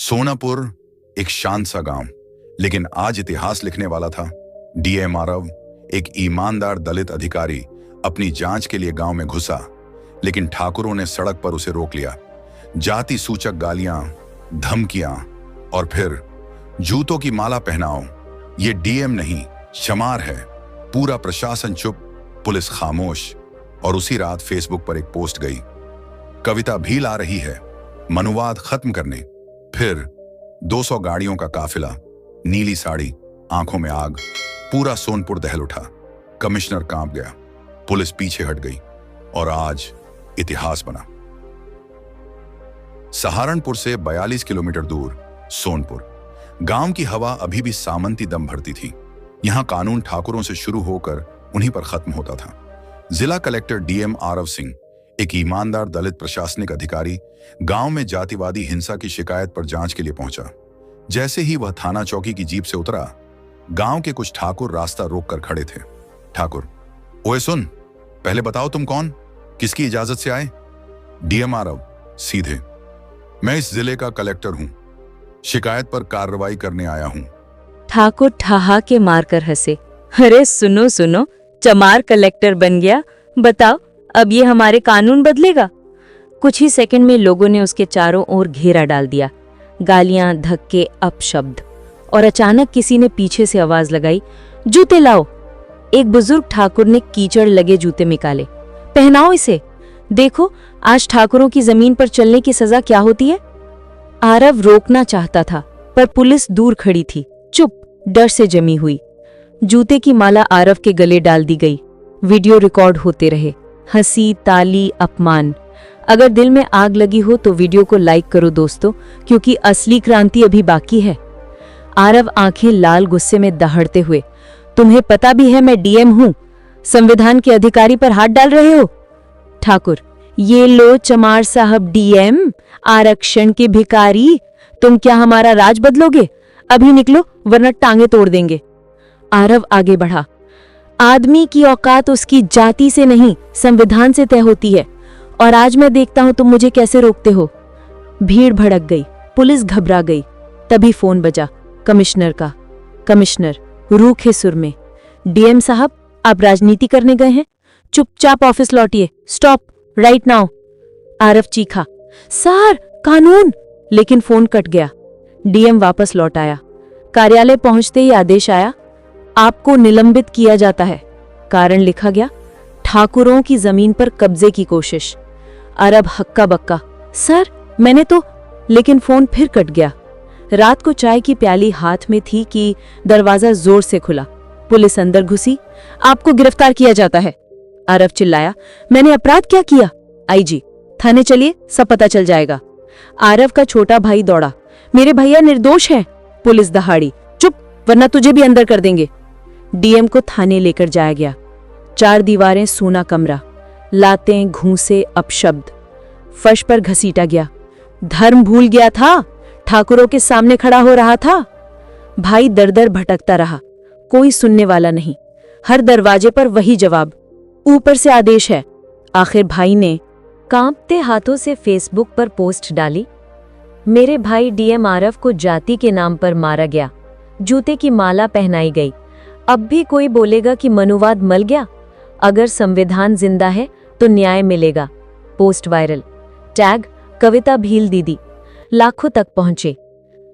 सोनापुर एक शांत सा गांव, लेकिन आज इतिहास लिखने वाला था। डीएम आरव, एक ईमानदार दलित अधिकारी, अपनी जांच के लिए गांव में घुसा, लेकिन ठाकुरों ने सड़क पर उसे रोक लिया। जाति सूचक गालियां, धमकियां और फिर जूतों की माला पहनाओ। ये डीएम नहीं, शमार है। पूरा प्रशासन चुप, पुलिस खामोश। और उसी रात फेसबुक पर एक पोस्ट गई, कविता भील आ रही है मनुवाद खत्म करने। फिर 200 गाड़ियों का काफिला, नीली साड़ी, आंखों में आग। पूरा सोनपुर दहल उठा। कमिश्नर कांप गया, पुलिस पीछे हट गई और आज इतिहास बना। सहारनपुर से 42 किलोमीटर दूर सोनपुर गांव की हवा अभी भी सामंती दम भरती थी। यहां कानून ठाकुरों से शुरू होकर उन्हीं पर खत्म होता था। जिला कलेक्टर डीएम आरव सिंह, एक ईमानदार दलित प्रशासनिक अधिकारी, गांव में जातिवादी हिंसा की शिकायत पर जांच के लिए पहुंचा। जैसे ही वह थाना चौकी की जीप से उतरा, गांव के कुछ ठाकुर रास्ता रोककर खड़े थे। ठाकुर, ओए सुन, पहले बताओ तुम कौन, किसकी इजाजत से आए? डीएम आरव सीधे, मैं इस जिले का कलेक्टर हूं, शिकायत पर कार्रवाई करने आया हूं। ठाकुर ठहाके मारकर हंसे। अरे सुनो सुनो, चमार कलेक्टर बन गया। बताओ, अब ये हमारे कानून बदलेगा? कुछ ही सेकंड में लोगों ने उसके चारों ओर घेरा डाल दिया। गालियां, धक्के, अपशब्द। और अचानक किसी ने पीछे से आवाज लगाई, जूते लाओ। एक बुजुर्ग ठाकुर ने कीचड़ लगे जूते निकाले। पहनाओ इसे, देखो आज ठाकुरों की जमीन पर चलने की सजा क्या होती है। आरव रोकना चाहता था, पर पुलिस दूर खड़ी थी, चुप, डर से जमी हुई। जूते की माला आरव के गले डाल दी गई। वीडियो रिकॉर्ड होते रहे, हंसी, ताली, अपमान। अगर दिल में आग लगी हो तो वीडियो को लाइक करो दोस्तों, क्योंकि असली क्रांति अभी बाकी है। आरव आंखें लाल गुस्से में दहाड़ते हुए, तुम्हें पता भी है मैं डीएम हूं, संविधान के अधिकारी पर हाथ डाल रहे हो? ठाकुर, ये लो चमार साहब डीएम, आरक्षण के भिखारी, तुम क्या हमारा राज बदलोगे? अभी निकलो वरना टांगे तोड़ देंगे। आरव आगे बढ़ा, आदमी की औकात उसकी जाति से नहीं, संविधान से तय होती है, और आज मैं देखता हूं तुम मुझे कैसे रोकते हो। भीड़ भड़क गई, पुलिस घबरा गई। तभी फोन बजा, कमिश्नर का। कमिश्नर रूखे सुर में, डीएम साहब, आप राजनीति करने गए हैं, चुपचाप ऑफिस लौटिए, स्टॉप राइट नाउ। आरव चीखा, सर कानून। लेकिन फोन कट गया। डीएम वापस लौट आया। कार्यालय पहुंचते ही आदेश आया, आपको निलंबित किया जाता है। कारण लिखा गया, ठाकुरों की जमीन पर कब्जे की कोशिश। अरब हक्का बक्का, सर मैंने तो। लेकिन फोन फिर कट गया। रात को चाय की प्याली हाथ में थी कि दरवाजा जोर से खुला। पुलिस अंदर घुसी। आपको गिरफ्तार किया जाता है। अरब चिल्लाया, मैंने अपराध क्या किया? आईजी, थाने चलिए, सब पता चल जाएगा। आरव का छोटा भाई दौड़ा, मेरे भैया निर्दोष है। पुलिस दहाड़ी, चुप वरना तुझे भी अंदर कर देंगे। डीएम को थाने लेकर जाया गया। 4 दीवारें, सूना कमरा, लातें, घूंसे, अपशब्द। फर्श पर घसीटा गया। धर्म भूल गया था, ठाकुरों के सामने खड़ा हो रहा था। भाई दर दर भटकता रहा, कोई सुनने वाला नहीं। हर दरवाजे पर वही जवाब, ऊपर से आदेश है। आखिर भाई ने कांपते हाथों से फेसबुक पर पोस्ट डाली, मेरे भाई डीएम आरव को जाति के नाम पर मारा गया, जूते की माला पहनाई गई। अब भी कोई बोलेगा कि मनुवाद मल गया? अगर संविधान जिंदा है तो न्याय मिलेगा। पोस्ट वायरल, टैग कविता भील दीदी, लाखों तक पहुंचे।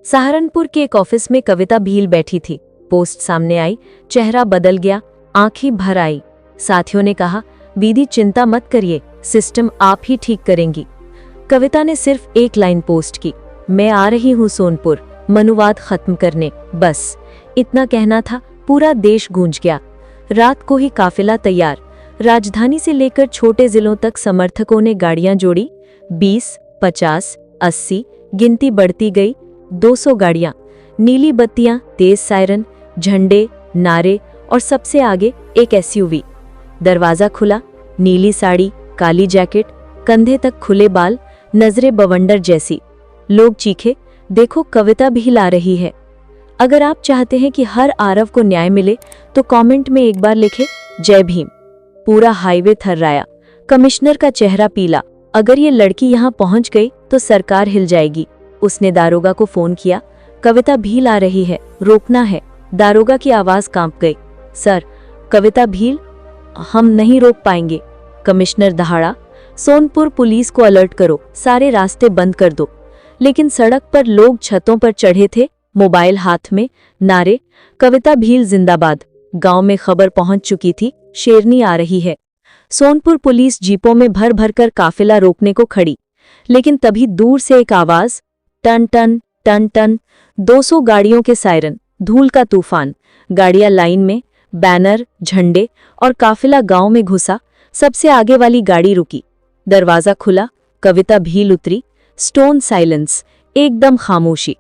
सहारनपुर के एक ऑफिस में कविता भील बैठी थी। पोस्ट सामने आई, चेहरा बदल गया, आंखें भर आई। साथियों ने कहा, दीदी चिंता मत करिए, सिस्टम आप ही ठीक करेंगी। कविता ने सिर्फ एक लाइन पोस्ट की, मैं आ रही हूं सोनपुर, मनुवाद खत्म करने, बस इतना कहना था। पूरा देश गूंज गया। रात को ही काफिला तैयार। राजधानी से लेकर छोटे जिलों तक समर्थकों ने गाड़ियां जोड़ी। 20, 50, 80, गिनती बढ़ती गई। 200 गाड़ियां, नीली बत्तियां, तेज सायरन, झंडे, नारे और सबसे आगे एक एसयूवी। दरवाजा खुला, नीली साड़ी, काली जैकेट, कंधे तक खुले बाल, नजरें बवंडर जैसी। लोग चीखे, देखो कविता भी ला रही है। अगर आप चाहते हैं कि हर आरव को न्याय मिले तो कमेंट में एक बार लिखें, जय भीम। पूरा हाईवे थर्राया। कमिश्नर का चेहरा पीला। अगर ये लड़की यहाँ पहुंच गई तो सरकार हिल जाएगी। उसने दारोगा को फोन किया, कविता भील आ रही है, रोकना है। दारोगा की आवाज कांप गई। सर, कविता भील, हम नहीं रोक पाएंगे। कमिश्नर दहाड़ा, सोनपुर पुलिस को अलर्ट करो, सारे रास्ते बंद कर दो। लेकिन सड़क पर लोग छतों पर चढ़े थे, मोबाइल हाथ में, नारे, कविता भील जिंदाबाद। गांव में खबर पहुंच चुकी थी, शेरनी आ रही है। सोनपुर पुलिस जीपों में भर भर कर काफिला रोकने को खड़ी, लेकिन तभी दूर से एक आवाज, टन टन टन टन, 200 गाड़ियों के सायरन, धूल का तूफान, गाड़ियां लाइन में, बैनर, झंडे और काफिला गांव में घुसा। सबसे आगे वाली गाड़ी रुकी, दरवाजा खुला, कविता भील उतरी। स्टोन साइलेंस, एकदम खामोशी।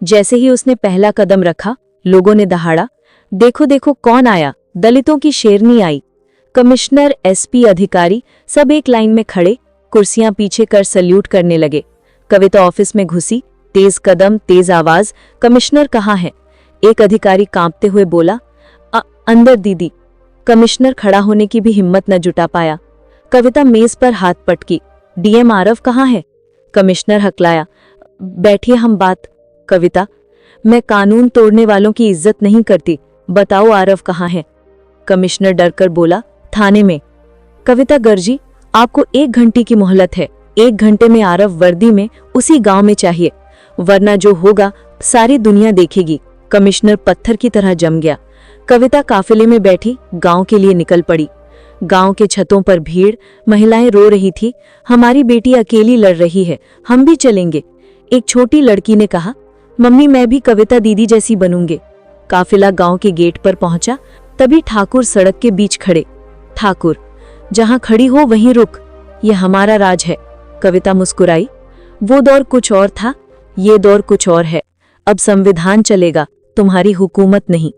जैसे ही उसने पहला कदम रखा, लोगों ने दहाड़ा, देखो देखो कौन आया, दलितों की शेरनी आई। कमिश्नर, एसपी, अधिकारी सब एक लाइन में खड़े, कुर्सियां पीछे कर सल्यूट करने लगे। कविता ऑफिस में घुसी, तेज कदम, तेज आवाज, कमिश्नर कहाँ है? एक अधिकारी कांपते हुए बोला, अंदर दीदी। कमिश्नर खड़ा होने की भी हिम्मत न जुटा पाया। कविता मेज पर हाथ पटकी, डीएम आरव कहाँ है? कमिश्नर हकलाया, बैठिए हम बात। कविता, मैं कानून तोड़ने वालों की इज्जत नहीं करती, बताओ आरव कहाँ है? कमिश्नर डरकर बोला, थाने में। कविता गर्जी, आपको 1 घंटे की मोहलत है, 1 घंटे में आरव वर्दी में उसी गांव में चाहिए, वरना जो होगा सारी दुनिया देखेगी। कमिश्नर पत्थर की तरह जम गया। कविता काफिले में बैठी गांव के लिए निकल पड़ी। गांव के छतों पर भीड़, महिलाएं रो रही थी, हमारी बेटी अकेली लड़ रही है, हम भी चलेंगे। एक छोटी लड़की ने कहा, मम्मी मैं भी कविता दीदी जैसी बनूंगे। काफिला गांव के गेट पर पहुंचा, तभी ठाकुर सड़क के बीच खड़े। ठाकुर, जहां खड़ी हो वहीं रुक, ये हमारा राज है। कविता मुस्कुराई, वो दौर कुछ और था, ये दौर कुछ और है। अब संविधान चलेगा, तुम्हारी हुकूमत नहीं।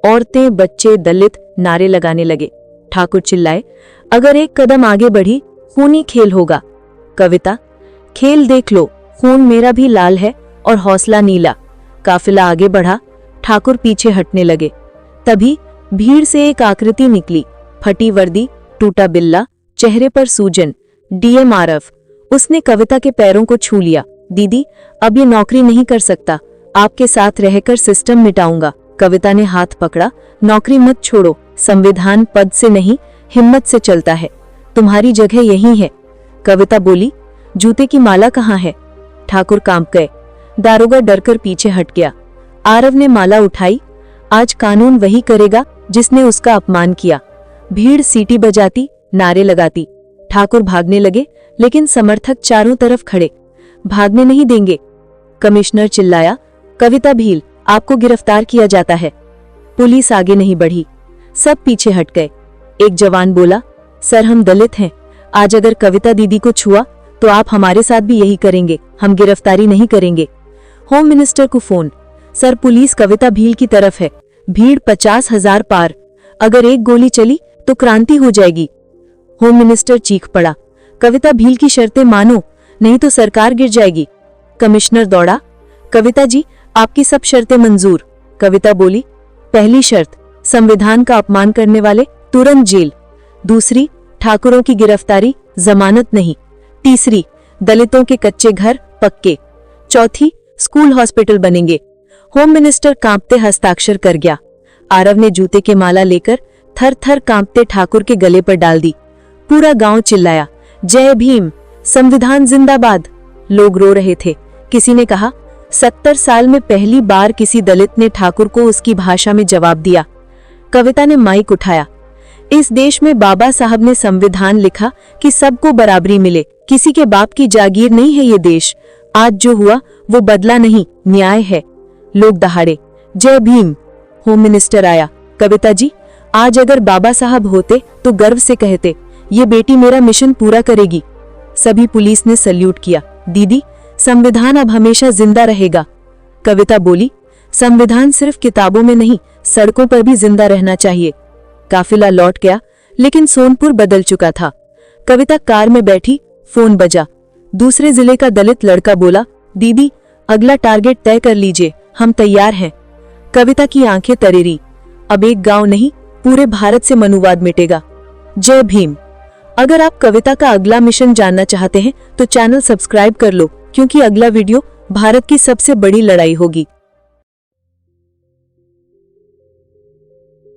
औरतें, बच्चे, दलित नारे लगाने लगे। ठाकुर चिल्लाए, अगर एक कदम आगे बढ़ी खूनी खेल होगा। कविता, खेल देख लो, खून मेरा भी लाल है और हौसला नीला। काफिला आगे बढ़ा, ठाकुर पीछे हटने लगे। तभी भीड़ से एक आकृति निकली, फटी वर्दी, टूटा बिल्ला, चेहरे पर सूजन, डीएम आरव। उसने कविता के पैरों को छू लिया। दीदी, अब ये नौकरी नहीं कर सकता, आपके साथ रहकर सिस्टम मिटाऊंगा। कविता ने हाथ पकड़ा, नौकरी मत छोड़ो, संविधान पद से नहीं हिम्मत से चलता है, तुम्हारी जगह यही है। कविता बोली, जूते की माला कहाँ है? ठाकुर कांप गए। दारोगा डरकर पीछे हट गया। आरव ने माला उठाई, आज कानून वही करेगा जिसने उसका अपमान किया। भीड़ सीटी बजाती, नारे लगाती। ठाकुर भागने लगे, लेकिन समर्थक चारों तरफ खड़े, भागने नहीं देंगे। कमिश्नर चिल्लाया, कविता भील, आपको गिरफ्तार किया जाता है। पुलिस आगे नहीं बढ़ी, सब पीछे हट गए। एक जवान बोला, सर हम दलित हैं, आज अगर कविता दीदी को छुआ तो आप हमारे साथ भी यही करेंगे, हम गिरफ्तारी नहीं करेंगे। होम मिनिस्टर को फोन, सर पुलिस कविता भील की तरफ है, भीड़ 50,000 पार, अगर एक गोली चली तो क्रांति हो जाएगी। होम मिनिस्टर चीख पड़ा, कविता भील की शर्तें मानो, नहीं तो सरकार गिर जाएगी। कमिश्नर दौड़ा, कविता जी आपकी सब शर्तें मंजूर। कविता बोली, पहली शर्त, संविधान का अपमान करने वाले तुरंत जेल। दूसरी, ठाकुरों की गिरफ्तारी, जमानत नहीं। तीसरी, दलितों के कच्चे घर पक्के। चौथी, स्कूल हॉस्पिटल बनेंगे। होम मिनिस्टर कांपते हस्ताक्षर कर गया। आरव ने जूते के माला लेकर थर थर कांपते ठाकुर के गले पर डाल दी। पूरा गांव चिल्लाया, जय भीम, संविधान जिंदाबाद। लोग रो रहे थे। किसी ने कहा, 70 साल में पहली बार किसी दलित ने ठाकुर को उसकी भाषा में जवाब दिया। कविता ने माइक उठाया, इस देश में बाबा साहब ने संविधान लिखा कि सबको बराबरी मिले, किसी के बाप की जागीर नहीं है ये देश। आज जो हुआ वो बदला नहीं, न्याय है। लोग दहाड़े, जय भीम। होम मिनिस्टर आया, कविता जी आज अगर बाबा साहब होते तो गर्व से कहते, ये बेटी मेरा मिशन पूरा करेगी। सभी पुलिस ने सल्यूट किया। दीदी, संविधान अब हमेशा जिंदा रहेगा। कविता बोली, संविधान सिर्फ किताबों में नहीं, सड़कों पर भी जिंदा रहना चाहिए। काफिला लौट गया, लेकिन सोनपुर बदल चुका था। कविता कार में बैठी, फोन बजा। दूसरे जिले का दलित लड़का बोला, दीदी अगला टारगेट तय कर लीजिए, हम तैयार हैं। कविता की आंखें तरेरी, अब एक गांव नहीं पूरे भारत से मनुवाद मिटेगा। जय भीम। अगर आप कविता का अगला मिशन जानना चाहते हैं तो चैनल सब्सक्राइब कर लो, क्योंकि अगला वीडियो भारत की सबसे बड़ी लड़ाई होगी।